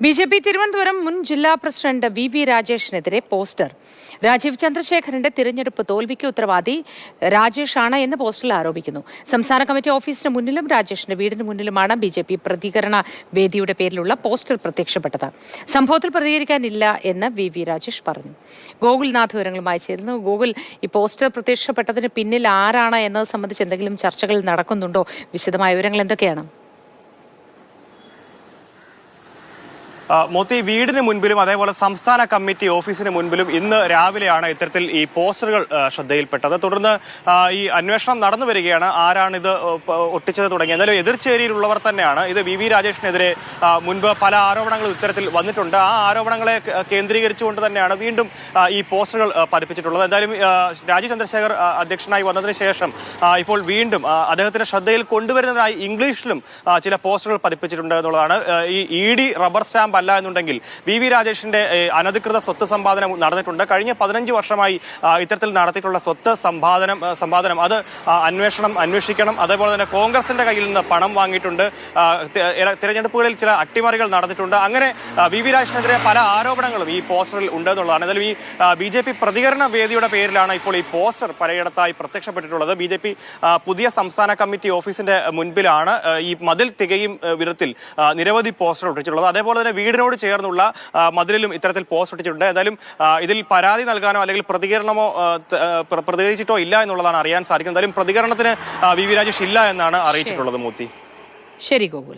BJP. Thiruvananthapuram മുൻ ജില്ലാ president V രാജേഷിനെതിരെ poster. Rajeev ചന്ദ്രശേഖരന്റെ തിരഞ്ഞെടുപ്പ് തോൽവിക്ക് ഉത്തരവാദി രാജേഷാണ് എന്ന് പോസ്റ്ററിൽ ആരോപിക്കുന്നു. സംസ്ഥാന കമ്മിറ്റി ഓഫീസിന് മുന്നിലും രാജേഷിന്റെ വീടിന് മുന്നിലുമാണ് ബി.ജെ.പി. പ്രതികരണ വേദിയുടെ പേരിലുള്ള പോസ്റ്റർ പ്രത്യക്ഷപ്പെട്ടത്. സംഭവത്തിൽ പ്രതികരിക്കാനില്ല എന്ന് വി രാജേഷ് പറഞ്ഞു. ഗോകുൽനാഥ് വിവരങ്ങളുമായി ചേരുന്നു. ഗോകുൽ, ഈ പോസ്റ്റർ പ്രത്യക്ഷപ്പെട്ടതിന് പിന്നിൽ ആരാണ് എന്നത് സംബന്ധിച്ച് എന്തെങ്കിലും ചർച്ചകൾ നടക്കുന്നുണ്ടോ? വിശദമായ വിവരങ്ങൾ എന്തൊക്കെയാണ്? മോത്തി, വീടിന് മുൻപിലും അതേപോലെ സംസ്ഥാന കമ്മിറ്റി ഓഫീസിന് മുൻപിലും ഇന്ന് രാവിലെയാണ് ഇത്തരത്തിൽ ഈ പോസ്റ്ററുകൾ ശ്രദ്ധയിൽപ്പെട്ടത്. തുടർന്ന് ഈ അന്വേഷണം നടന്നു വരികയാണ്, ആരാണിത് ഒട്ടിച്ചത് തുടങ്ങി. എന്നാലും എതിർചേരിയിലുള്ളവർ തന്നെയാണ് ഇത്. വി രാജേഷിനെതിരെ മുൻപ് പല ആരോപണങ്ങളും ഇത്തരത്തിൽ വന്നിട്ടുണ്ട്. ആ ആരോപണങ്ങളെ കേന്ദ്രീകരിച്ചുകൊണ്ട് തന്നെയാണ് വീണ്ടും ഈ പോസ്റ്ററുകൾ പതിപ്പിച്ചിട്ടുള്ളത്. എന്തായാലും രാജീവ് ചന്ദ്രശേഖർ അധ്യക്ഷനായി വന്നതിന് ശേഷം ഇപ്പോൾ വീണ്ടും അദ്ദേഹത്തിന്റെ ശ്രദ്ധയിൽ കൊണ്ടുവരുന്നതിനായി ഇംഗ്ലീഷിലും ചില പോസ്റ്ററുകൾ പതിപ്പിച്ചിട്ടുണ്ട് എന്നുള്ളതാണ്. ഈ ഇ.ഡി. റബ്ബർ സ്റ്റാമ്പ് അല്ല എന്നുണ്ടെങ്കിൽ വി രാജേഷിന്റെ അനധികൃത സ്വത്ത് സമ്പാദനം നടന്നിട്ടുണ്ട്. കഴിഞ്ഞ 15 വർഷമായി ഇത്തരത്തിൽ നടത്തിയിട്ടുള്ള സ്വത്ത് സമ്പാദനം അത് അന്വേഷിക്കണം. അതേപോലെ തന്നെ കോൺഗ്രസിന്റെ കയ്യിൽ നിന്ന് പണം വാങ്ങിയിട്ടുണ്ട്. തിരഞ്ഞെടുപ്പുകളിൽ ചില അട്ടിമറികൾ നടന്നിട്ടുണ്ട്. അങ്ങനെ വി രാജേഷിനെതിരെ പല ആരോപണങ്ങളും ഈ പോസ്റ്ററിൽ ഉണ്ടെന്നുള്ളതാണ്. എന്തായാലും ഈ ബി.ജെ.പി. പ്രതികരണ വേദിയുടെ പേരിലാണ് ഇപ്പോൾ ഈ പോസ്റ്റർ പലയിടത്തായി പ്രത്യക്ഷപ്പെട്ടിട്ടുള്ളത്. ബി.ജെ.പി. പുതിയ സംസ്ഥാന കമ്മിറ്റി ഓഫീസിന്റെ മുൻപിലാണ് ഈ മതിൽ തികയും വിധത്തിൽ നിരവധി പോസ്റ്റർ ഒട്ടിച്ചിട്ടുള്ളത്. അതേപോലെ തന്നെ വീടിനോട് ചേർന്നുള്ള മതിലിലും ഇത്തരത്തിൽ പോസ്റ്റ് ഒട്ടിച്ചിട്ടുണ്ട്. ഏതായാലും ഇതിൽ പരാതി നൽകാനോ അല്ലെങ്കിൽ പ്രതികരിച്ചിട്ടോ ഇല്ല എന്നുള്ളതാണ് അറിയാൻ സാധിക്കുന്നത്. എന്തായാലും പ്രതികരണത്തിന് വി രാജേഷ് ഇല്ല എന്നാണ് അറിയിച്ചിട്ടുള്ളത്. മൂർത്തി, ശരി ഗോകുൽ.